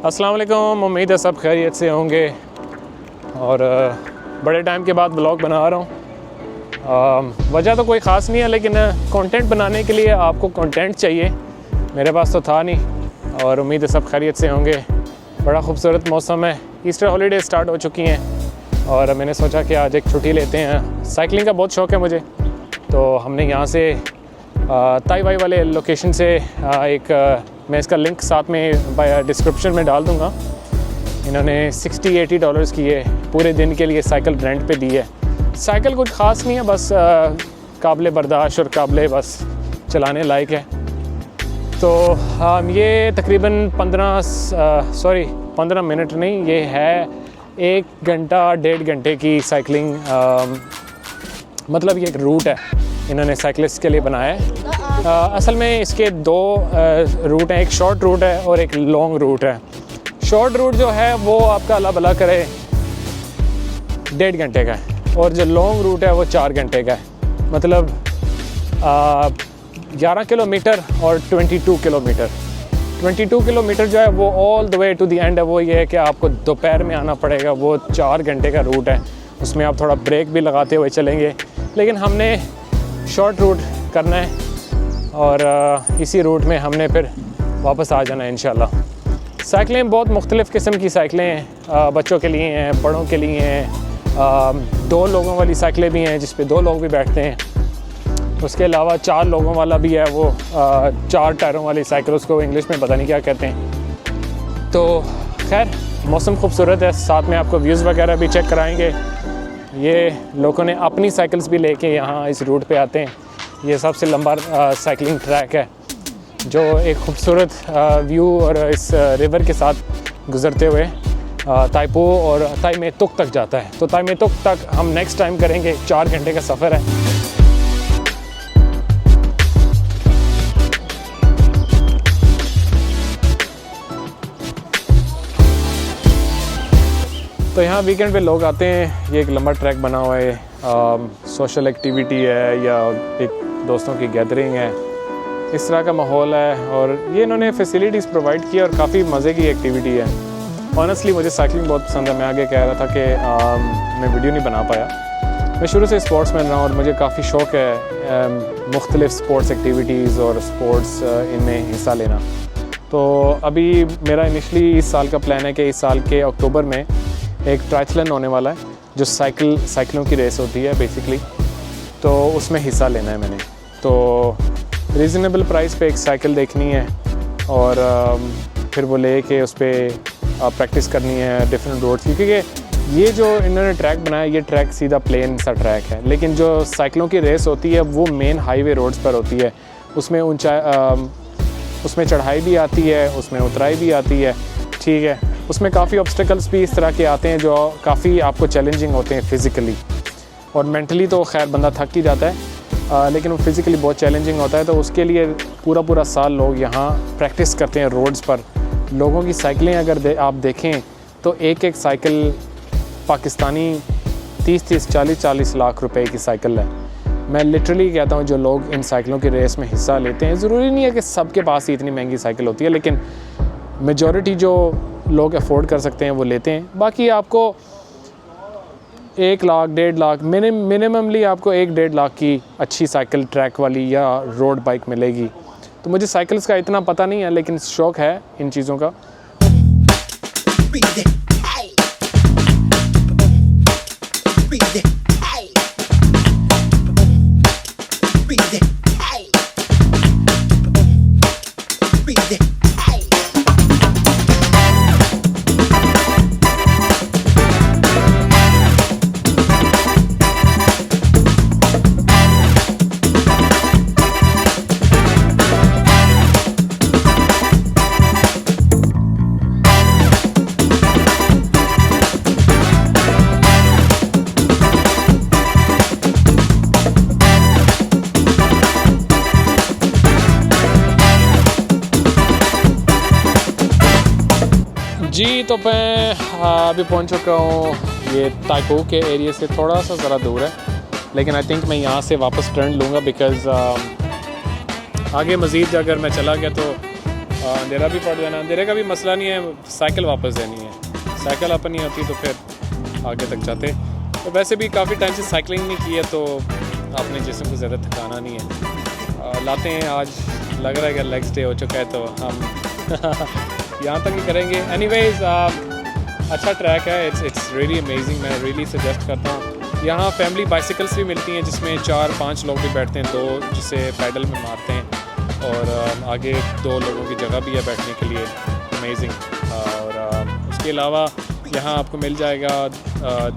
अस्सलाम वालेकुम, उम्मीद है सब खैरियत से होंगे और बड़े टाइम के बाद ब्लॉग बना रहा हूँ। वजह तो कोई ख़ास नहीं है, लेकिन कंटेंट बनाने के लिए आपको कंटेंट चाहिए। मेरे पास तो था नहीं और उम्मीद है सब खैरियत से होंगे। बड़ा खूबसूरत मौसम है, ईस्टर हॉलीडे स्टार्ट हो चुकी हैं और मैंने सोचा कि आज एक छुट्टी लेते हैं। साइकिलिंग का बहुत शौक़ है मुझे, तो हमने यहाँ से ताई वाई वाले लोकेशन से मैं इसका लिंक साथ में डिस्क्रिप्शन में डाल दूँगा। इन्होंने $60-80 की है पूरे दिन के लिए साइकिल रेंट पे दी है। साइकिल कुछ ख़ास नहीं है, बस काबिल बर्दाश्त और काबिल बस चलाने लायक है। तो ये तकरीबन 15 मिनट नहीं, ये है 1 घंटा 1.5 घंटे की साइकिलिंग। मतलब ये एक रूट है, इन्होंने साइकिलिस्ट के लिए बनाया है। असल में इसके 2 रूट हैं, एक शॉर्ट रूट है और एक लॉन्ग रूट है। शॉर्ट रूट जो है वो आपका अल्लाह भला करे 1.5 घंटे का है और जो लॉन्ग रूट है वो 4 घंटे का है। मतलब 11 किलोमीटर और 22 किलोमीटर। 22 किलोमीटर जो है वो all the way to the end है। वो ये है कि आपको दोपहर में आना पड़ेगा। वो 4 घंटे का रूट है, उसमें आप थोड़ा ब्रेक भी लगाते हुए चलेंगे, लेकिन हमने शॉर्ट रूट करना है और इसी रूट में हमने फिर वापस आ जाना है इंशाल्लाह। साइकिलें बहुत मुख्तलिफ़ किस्म की साइकिलें हैं, बच्चों के लिए हैं, बड़ों के लिए हैं। 2 लोगों वाली साइकिलें भी हैं जिस पे 2 लोग भी बैठते हैं। उसके अलावा 4 लोगों वाला भी है, वो 4 टायरों वाली साइकिल, उसको इंग्लिश में पता नहीं क्या कहते हैं। तो खैर मौसम खूबसूरत है, साथ में आपको व्यूज़ वगैरह भी चेक कराएँगे। ये लोगों ने अपनी साइकिल्स भी लेके यहाँ इस रूट पे आते हैं। ये सबसे लंबा साइकिलिंग ट्रैक है जो एक खूबसूरत व्यू और इस रिवर के साथ गुज़रते हुए ताइपो और ताई में तुक तक जाता है। तो ताई में तुक तक हम नेक्स्ट टाइम करेंगे। 4 घंटे का सफ़र है। तो यहाँ वीकेंड पे लोग आते हैं। ये एक लंबा ट्रैक बना हुआ है, सोशल एक्टिविटी है या एक दोस्तों की गैदरिंग है, इस तरह का माहौल है। और ये इन्होंने फैसिलिटीज़ प्रोवाइड की और काफ़ी मज़े की एक्टिविटी है। ऑनेस्टली मुझे साइकिलिंग बहुत पसंद है। मैं आगे कह रहा था कि मैं वीडियो नहीं बना पाया। मैं शुरू से स्पोर्ट्समैन रहा और मुझे काफ़ी शौक़ है मुख्तलिफ़ स्पोर्ट्स एक्टिविटीज़ और स्पोर्ट्स इनमें हिस्सा लेना। तो अभी मेरा इनिशली इस साल का प्लान है कि इस साल के अक्टूबर में एक ट्रायथलन होने वाला है, जो साइकिलों की रेस होती है बेसिकली। तो उसमें हिस्सा लेना है मैंने। तो रीज़नेबल प्राइस पे एक साइकिल देखनी है और फिर वो ले के उस पर प्रैक्टिस करनी है डिफरेंट रोड्स की, क्योंकि ये जो इन्होंने ट्रैक बनाया ये ट्रैक सीधा प्लेन सा ट्रैक है, लेकिन जो साइकिलों की रेस होती है वो मेन हाईवे रोड्स पर होती है। उसमें उसमें चढ़ाई भी आती है, उसमें उतराई भी आती है, ठीक है। उसमें काफ़ी ऑब्स्टिकल्स भी इस तरह के आते हैं जो काफ़ी आपको चैलेंजिंग होते हैं फ़िज़िकली और मेंटली। तो खैर बंदा थक ही जाता है, लेकिन वो फ़िज़िकली बहुत चैलेंजिंग होता है। तो उसके लिए पूरा साल लोग यहाँ प्रैक्टिस करते हैं रोड्स पर। लोगों की साइकिलें अगर आप देखें तो एक साइकिल पाकिस्तानी 30-30, 40-40 लाख रुपए की साइकिल है। मैं लिटरली कहता हूँ जो लोग इन साइकिलों की रेस में हिस्सा लेते हैं, ज़रूरी नहीं है कि सबके पास ही इतनी महंगी साइकिल होती है, लेकिन मेजॉरिटी जो लोग अफोर्ड कर सकते हैं वो लेते हैं। बाकी आपको 1 लाख 1.5 लाख मिनिममली आपको 1-1.5 लाख की अच्छी साइकिल ट्रैक वाली या रोड बाइक मिलेगी। तो मुझे साइकिल्स का इतना पता नहीं है, लेकिन शौक़ है इन चीज़ों का। जी तो मैं अभी पहुंच चुका हूँ। ये ताइपो के एरिया से थोड़ा सा ज़रा दूर है, लेकिन आई थिंक मैं यहाँ से वापस टर्न लूँगा बिकॉज़ आगे मज़ीद अगर मैं चला गया तो अंधेरा भी पड़ जाना, अंधेरे का भी मसला नहीं है, साइकिल वापस देनी है। साइकिल अपनी होती तो फिर आगे तक जाते। तो वैसे भी काफ़ी टाइम से साइकिलिंग नहीं की है तो अपने जिस्म को ज़्यादा थकाना नहीं है। लाते हैं, आज लग रहा है कि लेग्स डे हो चुका है तो हम यहाँ तक ही करेंगे। एनीवेज अच्छा ट्रैक है, इट्स रियली अमेजिंग, मैं रियली सजेस्ट करता हूँ। यहाँ फैमिली बाइसिकल्स भी मिलती हैं जिसमें 4-5 लोग भी बैठते हैं, 2 जिसे पैडल में मारते हैं, और आगे 2 लोगों की जगह भी है बैठने के लिए। अमेजिंग। और उसके अलावा यहाँ आपको मिल जाएगा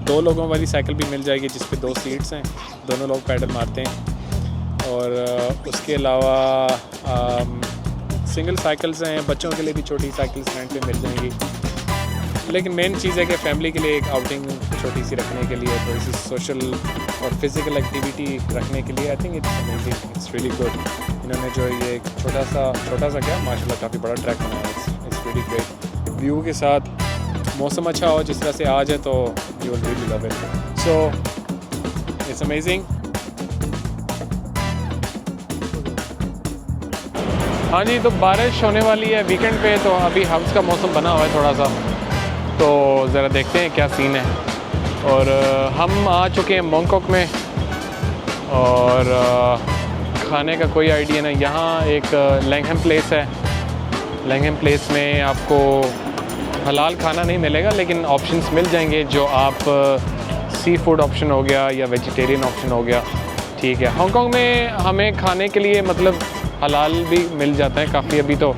2 लोगों वाली साइकिल भी मिल जाएगी जिस पे 2 सीट्स हैं, दोनों लोग पैडल मारते हैं। और उसके अलावा सिंगल साइकिल्स हैं, बच्चों के लिए भी छोटी साइकिल्स रेंट पे मिल जाएंगी। लेकिन मेन चीज़ है कि फ़ैमिली के लिए एक आउटिंग छोटी सी रखने के लिए, थोड़ी सी सोशल और फिज़िकल एक्टिविटी रखने के लिए I think it's amazing, it's really good. इन्होंने जो ये एक छोटा सा क्या माशाल्लाह काफ़ी बड़ा ट्रैक बनाया है, इट्स रियली ग्रेट। व्यू के साथ मौसम अच्छा हो जिस तरह से आज है तो you will really love it, so it's amazing. हाँ जी, तो बारिश होने वाली है वीकेंड पे, तो अभी हव्स का मौसम बना हुआ है थोड़ा सा, तो ज़रा देखते हैं क्या सीन है। और हम आ चुके हैं मोंगकोक में, और खाने का कोई आइडिया नहीं। यहाँ एक लैंगहम प्लेस है, लैंगहम प्लेस में आपको हलाल खाना नहीं मिलेगा लेकिन ऑप्शंस मिल जाएंगे, जो आप सी फूड ऑप्शन हो गया या वेजिटेरियन ऑप्शन हो गया, ठीक है। हांगकांग में हमें खाने के लिए मतलब हलाल भी मिल जाता है काफ़ी, अभी तो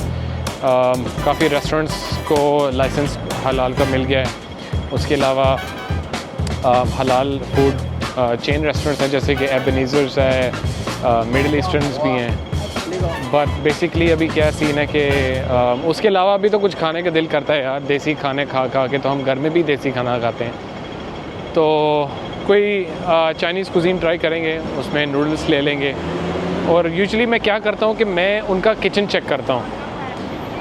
काफ़ी रेस्टोरेंट्स को लाइसेंस हलाल का मिल गया है। उसके अलावा हलाल फूड चेन रेस्टोरेंट्स हैं जैसे कि एबेनेज़र्स है, मिडल ईस्टर्नस भी हैं। बट बेसिकली अभी क्या सीन है कि उसके अलावा अभी तो कुछ खाने का दिल करता है यार, देसी खाने खा के, तो हम घर में भी देसी खाना खाते हैं। तो कोई चाइनीज़ कुज़ीन ट्राई करेंगे, उसमें नूडल्स ले लेंगे। और यूजुअली मैं क्या करता हूँ कि मैं उनका किचन चेक करता हूँ।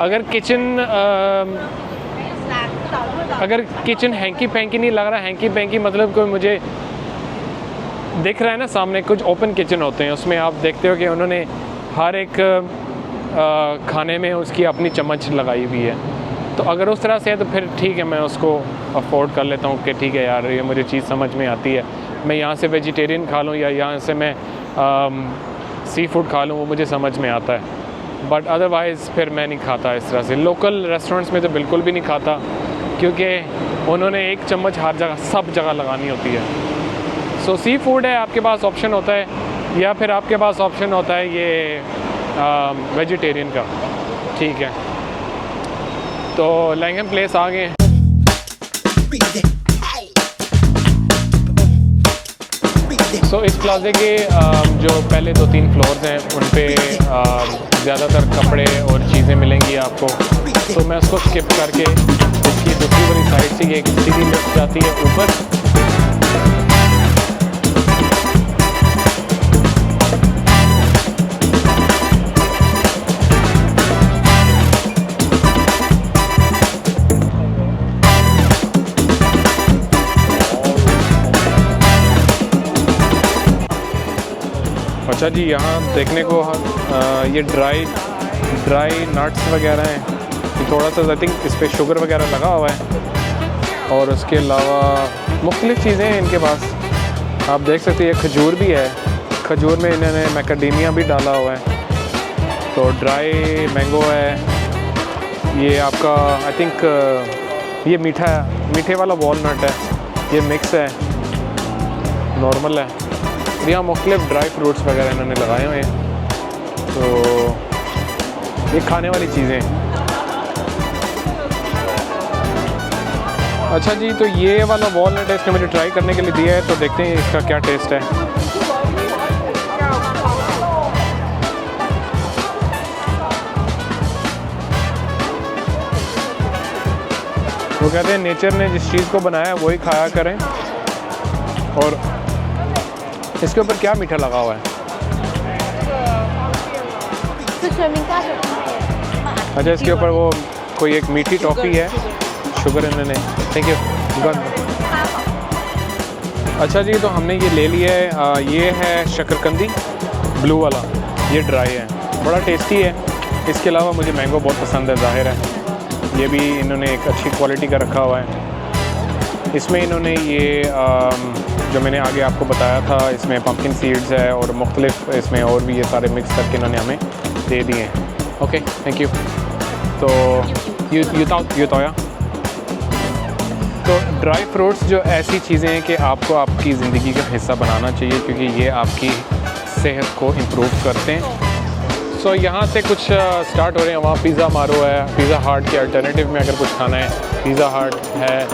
अगर किचन हैंकी पैंकी नहीं लग रहा, हैंकी पैंकी मतलब कोई मुझे दिख रहा है ना सामने, कुछ ओपन किचन होते हैं, उसमें आप देखते हो कि उन्होंने हर एक खाने में उसकी अपनी चम्मच लगाई हुई है। तो अगर उस तरह से है तो फिर ठीक है, मैं उसको अफोर्ड कर लेता हूँ कि ठीक है यार, ये मुझे चीज़ समझ में आती है। मैं यहाँ से वेजिटेरियन खा लूँ या यहाँ से मैं सी फूड खा लूँ, वो मुझे समझ में आता है। बट अदरवाइज़ फिर मैं नहीं खाता इस तरह से। लोकल रेस्टोरेंट्स में तो बिल्कुल भी नहीं खाता, क्योंकि उन्होंने एक चम्मच हर जगह सब जगह लगानी होती है। सो सी फूड है, आपके पास ऑप्शन होता है, या फिर आपके पास ऑप्शन होता है ये वेजिटेरियन का, ठीक है। तो लैंगहम प्लेस आ गए। सो इस प्लाजे के जो पहले 2-3 फ्लोर्स हैं उन पे ज़्यादातर कपड़े और चीज़ें मिलेंगी आपको। तो मैं उसको स्किप करके इसकी दूसरी वाली साइड से एक सीधी लिफ्ट जाती है ऊपर। अच्छा जी, यहाँ देखने को ये ड्राई नट्स वगैरह हैं, थोड़ा सा आई थिंक इस पर शुगर वगैरह लगा हुआ है। और उसके अलावा मुख्तलिफ़ चीज़ें हैं इनके पास, आप देख सकते हैं। खजूर भी है, खजूर में इन्होंने मैकाडेमिया भी डाला हुआ है। तो ड्राई मैंगो है, ये आपका आई थिंक ये मीठे वाला वॉलनट है, ये मिक्स है, नॉर्मल है। यहाँ मुख्तलिफ ड्राई फ्रूट्स वगैरह इन्होंने लगाए हुए हैं। तो ये खाने वाली चीज़ें। अच्छा जी, तो ये वाला वॉलनट है, इसने मुझे ट्राई करने के लिए दिया है, तो देखते हैं इसका क्या टेस्ट है। वो कहते हैं नेचर ने जिस चीज़ को बनाया वही खाया करें। और इसके ऊपर क्या मीठा लगा हुआ है? अच्छा, इसके ऊपर वो कोई एक मीठी टॉफ़ी है, शुगर इन्होंने। Thank you. अच्छा जी, तो हमने ये ले लिया है, ये है शकरकंदी ब्लू वाला, ये ड्राई है, बड़ा टेस्टी है। इसके अलावा मुझे मैंगो बहुत पसंद है, ज़ाहिर है। ये भी इन्होंने एक अच्छी क्वालिटी का रखा हुआ है। इसमें इन्होंने ये जो मैंने आगे आपको बताया था, इसमें पम्पकिन सीड्स है और मुख्तलिफ इसमें और भी ये सारे मिक्स करके इन्होंने हमें दे दिए हैं। Okay, thank you. तो यू तोया। तो ड्राई फ्रूट्स जो ऐसी चीज़ें हैं कि आपको आपकी ज़िंदगी का हिस्सा बनाना चाहिए, क्योंकि ये आपकी सेहत को इम्प्रूव करते हैं। सो यहाँ से कुछ स्टार्ट हो रहे हैं। वहाँ पिज़्ज़ा मारो है, पिज़्ज़ा हट के अल्टरनेटिव में अगर कुछ खाना है पिज़्ज़ा हट है।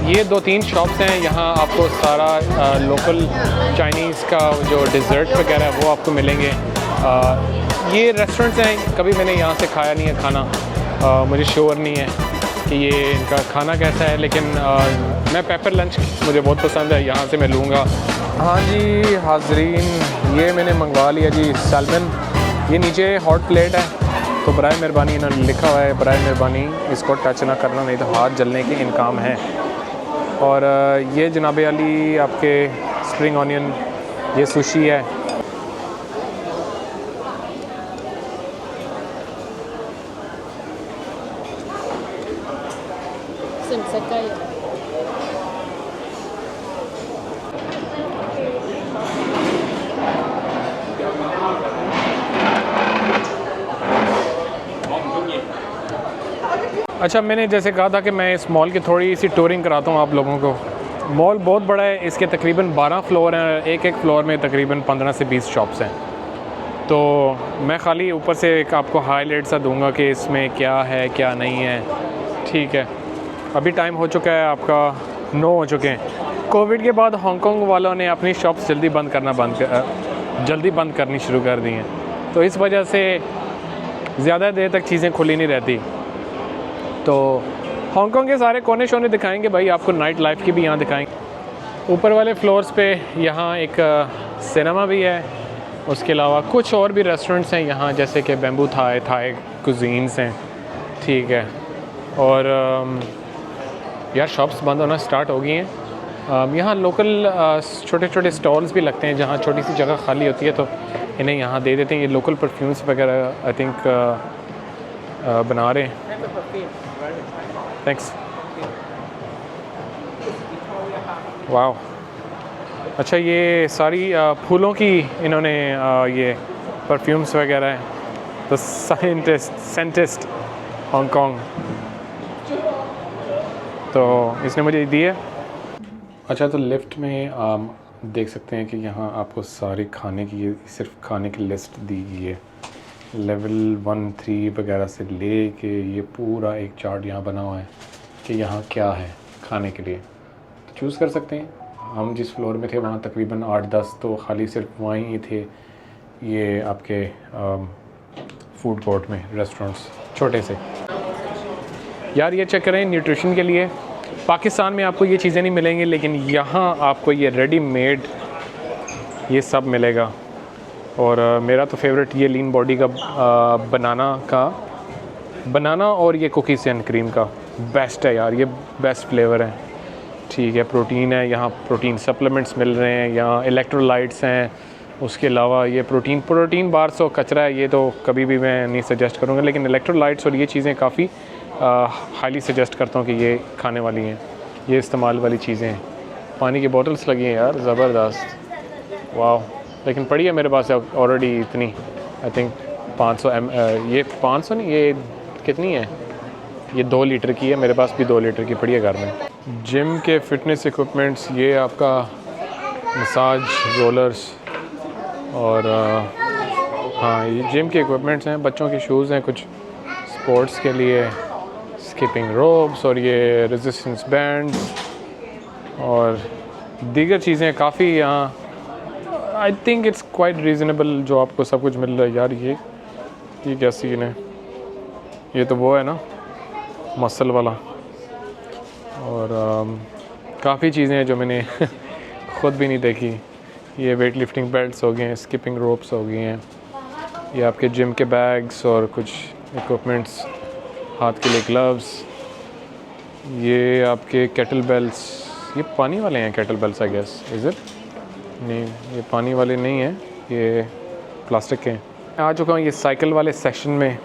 ये 2-3 शॉप्स हैं। यहाँ आपको सारा लोकल चाइनीज़ का जो डिज़र्ट वगैरह है वो आपको मिलेंगे। ये रेस्टोरेंट्स हैं, कभी मैंने यहाँ से खाया नहीं है खाना, मुझे श्योर नहीं है कि ये इनका खाना कैसा है, लेकिन मैं पेपर लंच मुझे बहुत पसंद है, यहाँ से मैं लूँगा। हाँ जी हाज़रीन, ये मैंने मंगवा लिया जी सैल्मन। ये नीचे हॉट प्लेट है, तो बराए मेहरबानी इन्होंने लिखा हुआ है बराए मेहरबानी इसको टच ना करना, नहीं तो हाथ जलने के इनकाम हैं। और ये जनाबे अली आपके स्प्रिंग ऑनियन, ये सुशी है। अच्छा, मैंने जैसे कहा था कि मैं इस मॉल की थोड़ी सी टूरिंग कराता हूँ आप लोगों को। मॉल बहुत बड़ा है, इसके तकरीबन 12 फ्लोर हैं, एक फ्लोर में तकरीबन 15 से 20 शॉप्स हैं। तो मैं ख़ाली ऊपर से एक आपको हाईलाइट सा दूंगा कि इसमें क्या है क्या नहीं है। ठीक है, अभी टाइम हो चुका है आपका 9 हो चुके हैं। कोविड के बाद हांगकांग वालों ने अपनी शॉप्स जल्दी बंद करनी शुरू कर दी हैं, तो इस वजह से ज़्यादा देर तक चीज़ें खुली नहीं रहती। तो हांगकांग के सारे कोने शोने दिखाएंगे भाई आपको, नाइट लाइफ की भी यहाँ दिखाएंगे। ऊपर वाले फ्लोर्स पे यहाँ एक सिनेमा भी है, उसके अलावा कुछ और भी रेस्टोरेंट्स हैं यहाँ, जैसे कि बैम्बू थाई कुजीन्स हैं। ठीक है, और यार शॉप्स बंद होना स्टार्ट हो गई हैं। यहाँ लोकल छोटे छोटे स्टॉल्स भी लगते हैं जहाँ छोटी सी जगह खाली होती है, तो इन्हें यहाँ दे देते हैं। ये लोकल परफ्यूम्स वगैरह आई थिंक बना रहे हैं। थैंक्स। वाह, अच्छा ये सारी फूलों की इन्होंने ये परफ्यूम्स वगैरह हैं। तो सेंटिस्ट हांगकांग, तो इसने मुझे दी है। अच्छा, तो लिफ्ट में देख सकते हैं कि यहाँ आपको सारी खाने की, सिर्फ खाने की लिस्ट दी गई है। लेवल 1, 3 वगैरह से ले के ये पूरा एक चार्ट यहाँ बना हुआ है कि यहाँ क्या है खाने के लिए, तो चूज़ कर सकते हैं। हम जिस फ्लोर में थे वहाँ तकरीबन 8-10 तो खाली सिर्फ वहीं ही थे ये आपके फूड कोर्ट में रेस्टोरेंट्स छोटे से। यार ये चेक करें, न्यूट्रिशन के लिए पाकिस्तान में आपको ये चीज़ें नहीं मिलेंगी, लेकिन यहाँ आपको ये रेडीमेड ये सब मिलेगा। और मेरा तो फेवरेट ये लीन बॉडी का बनाना और ये कुकीज़ एंड क्रीम का बेस्ट है यार, ये बेस्ट फ्लेवर है। ठीक है, प्रोटीन है यहाँ, प्रोटीन सप्लीमेंट्स मिल रहे हैं यहाँ, इलेक्ट्रोलाइट्स हैं। उसके अलावा ये प्रोटीन बार सो कचरा है, ये तो कभी भी मैं नहीं सजेस्ट करूँगा, लेकिन इलेक्ट्रोलाइट्स और ये चीज़ें काफ़ी हाईली सजेस्ट करता हूँ कि ये खाने वाली हैं, ये इस्तेमाल वाली चीज़ें हैं। पानी की बोतल्स लगी हैं यार, ज़बरदस्त, वाह। लेकिन पड़ी है मेरे पास ऑलरेडी इतनी, आई थिंक 500 ये 500 नहीं, ये कितनी है, ये 2 लीटर की है, मेरे पास भी 2 लीटर की पड़ी है घर में। जिम के फिटनेस इक्विपमेंट्स, ये आपका मसाज रोलर्स और हाँ ये जिम के इक्विपमेंट्स हैं। बच्चों के शूज़ हैं कुछ स्पोर्ट्स के लिए, स्किपिंग रोप्स और ये रेजिस्टेंस बैंड्स और दीगर चीज़ें काफ़ी यहाँ। I think it's quite reasonable जो आपको सब कुछ मिल रहा है यार। ये क्या सीन है, ये तो वो है ना मसल वाला। और काफ़ी चीज़ें हैं जो मैंने ख़ुद भी नहीं देखी। ये वेट लिफ्टिंग बेल्ट्स हो गए हैं, स्किपिंग रोप्स हो गई हैं, ये आपके जिम के बैग्स और कुछ इक्विपमेंट्स, हाथ के लिए ग्लव्स, ये आपके केटल बेल्स, ये पानी वाले हैं kettle bells I guess, is it? नहीं, ये पानी वाले नहीं हैं, ये प्लास्टिक के हैं। आ चुका हूँ ये साइकिल वाले सेक्शन में।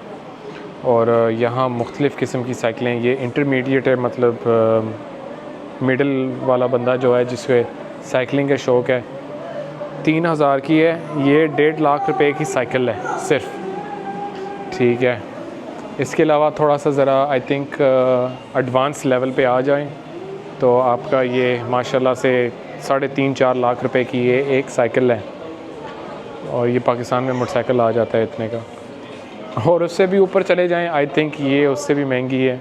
और यहाँ मुख्तलिफ़ किस्म की साइकिलें, ये इंटरमीडिएट है, मतलब मिडल वाला बंदा जो है जिसके साइकिलिंग का शौक़ है, 3000 की है ये, 1.5 लाख रुपए की साइकिल है सिर्फ, ठीक है। इसके अलावा थोड़ा सा ज़रा आई थिंक एडवांस लेवल पे आ जाएं तो आपका ये माशाल्लाह से 3.5-4 लाख रुपए की ये एक साइकिल है, और ये पाकिस्तान में मोटरसाइकिल आ जाता है इतने का। और उससे भी ऊपर चले जाएं, आई थिंक ये उससे भी महंगी है।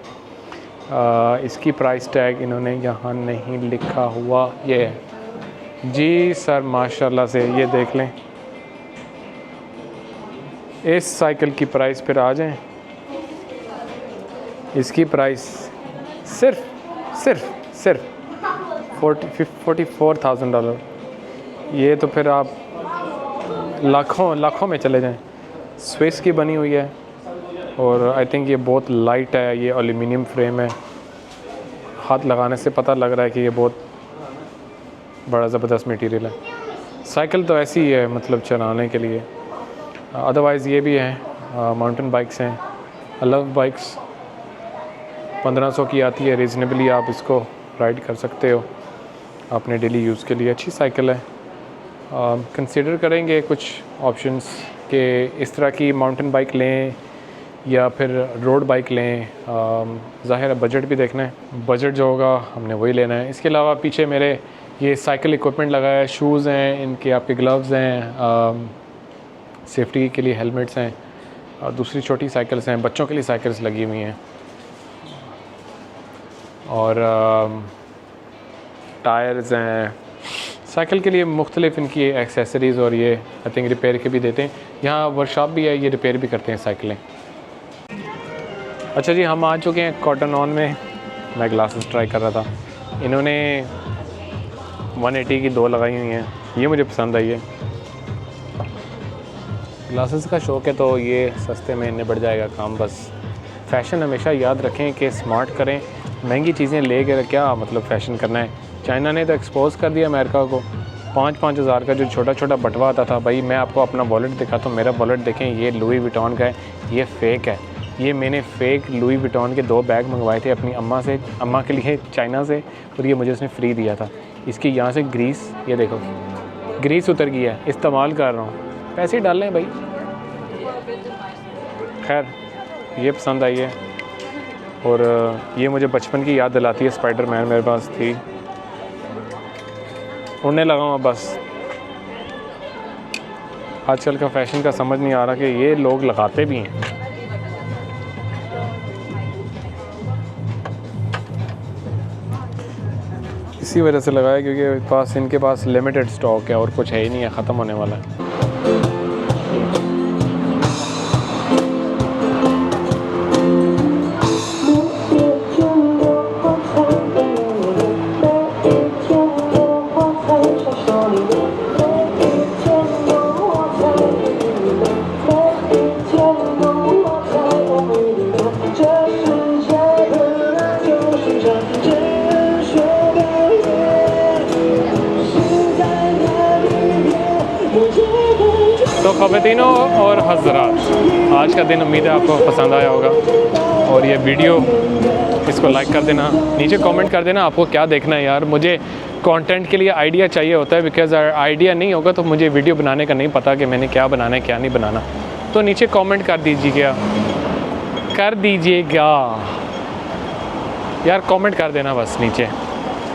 इसकी प्राइस टैग इन्होंने यहाँ नहीं लिखा हुआ, ये है जी सर, माशाल्लाह से ये देख लें। इस साइकिल की प्राइस पर आ जाएं, इसकी प्राइस सिर्फ $44,000। ये तो फिर आप लाखों में चले जाएं। स्विस की बनी हुई है और आई थिंक ये बहुत लाइट है, ये एल्युमिनियम फ्रेम है, हाथ लगाने से पता लग रहा है कि ये बहुत बड़ा ज़बरदस्त मटेरियल है। साइकिल तो ऐसी ही है, मतलब चलाने के लिए। अदरवाइज़ ये भी हैं, माउंटेन बाइक्स हैं, अलग बाइक्स 1500 की आती है, रीज़नेबली आप इसको राइड कर सकते हो अपने डेली यूज़ के लिए। अच्छी साइकिल है। कंसीडर करेंगे कुछ ऑप्शंस कि इस तरह की माउंटेन बाइक लें या फिर रोड बाइक लें। ज़ाहिर है बजट भी देखना है, बजट जो होगा हमने वही लेना है। इसके अलावा पीछे मेरे ये साइकिल इक्विपमेंट लगा है, शूज़ हैं, इनके आपके ग्लव्स हैं, सेफ्टी के लिए हेलमेट्स हैं, और दूसरी छोटी साइकिल्स हैं, बच्चों के लिए साइकिल्स लगी हुई हैं, और टायर्स हैं साइकिल के लिए, मुख्तलिफ़ इनकी एक्सेसरीज़, और ये आई थिंक रिपेयर के भी देते हैं। यहाँ वर्कशॉप भी है, ये रिपेयर भी करते हैं साइकिलें। अच्छा जी, हम आ चुके हैं कॉटन ऑन में। मैं ग्लासेस ट्राई कर रहा था, इन्होंने 180 की 2 लगाई हुई हैं, ये मुझे पसंद आई है। ग्लासेस का शौक़ है तो ये सस्ते में निबट जाएगा काम। बस फ़ैशन हमेशा याद रखें कि स्मार्ट करें, महंगी चीज़ें ले कर क्या मतलब फ़ैशन करना है। चाइना ने तो एक्सपोज कर दिया अमेरिका को। 5-5 हज़ार का जो छोटा छोटा बटवा आता था, भाई मैं आपको अपना वॉलेट दिखाता हूँ, मेरा वॉलेट देखें, ये लुई विटॉन का है, ये फ़ेक है। ये मैंने फ़ेक लुई विटॉन के 2 बैग मंगवाए थे अपनी अम्मा के लिए चाइना से, और ये मुझे उसने फ्री दिया था। इसकी यहाँ से ग्रीस, ये देखो ग्रीस उतर गई है, इस्तेमाल कर रहा हूँ, पैसे डाल लें भाई। खैर ये पसंद आई है, और ये मुझे बचपन की याद दिलाती है। स्पाइडरमैन मेरे पास थी, उड़ने लगा हूँ बस। आजकल का फ़ैशन का समझ नहीं आ रहा कि ये लोग लगाते भी हैं। इसी वजह से लगाया क्योंकि इनके पास लिमिटेड स्टॉक है और कुछ है ही नहीं है, ख़त्म होने वाला है। तो ख़वातीनों और हज़रात, आज का दिन उम्मीद है आपको पसंद आया होगा, और ये वीडियो इसको लाइक कर देना, नीचे कमेंट कर देना आपको क्या देखना है। यार मुझे कंटेंट के लिए आइडिया चाहिए होता है, बिकॉज़ आइडिया नहीं होगा तो मुझे वीडियो बनाने का नहीं पता कि मैंने क्या बनाना है क्या नहीं बनाना। तो नीचे कमेंट कर दीजिएगा यार, कमेंट कर देना बस नीचे,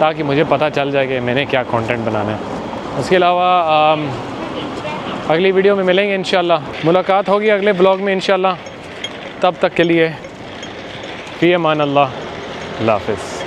ताकि मुझे पता चल जाए कि मैंने क्या कंटेंट बनाना है। उसके अलावा अगली वीडियो में मिलेंगे इंशाल्लाह, मुलाकात होगी अगले ब्लॉग में इंशाल्लाह। तब तक के लिए फ़ी अमान अल्लाह, अल्लाह हाफ़िज़।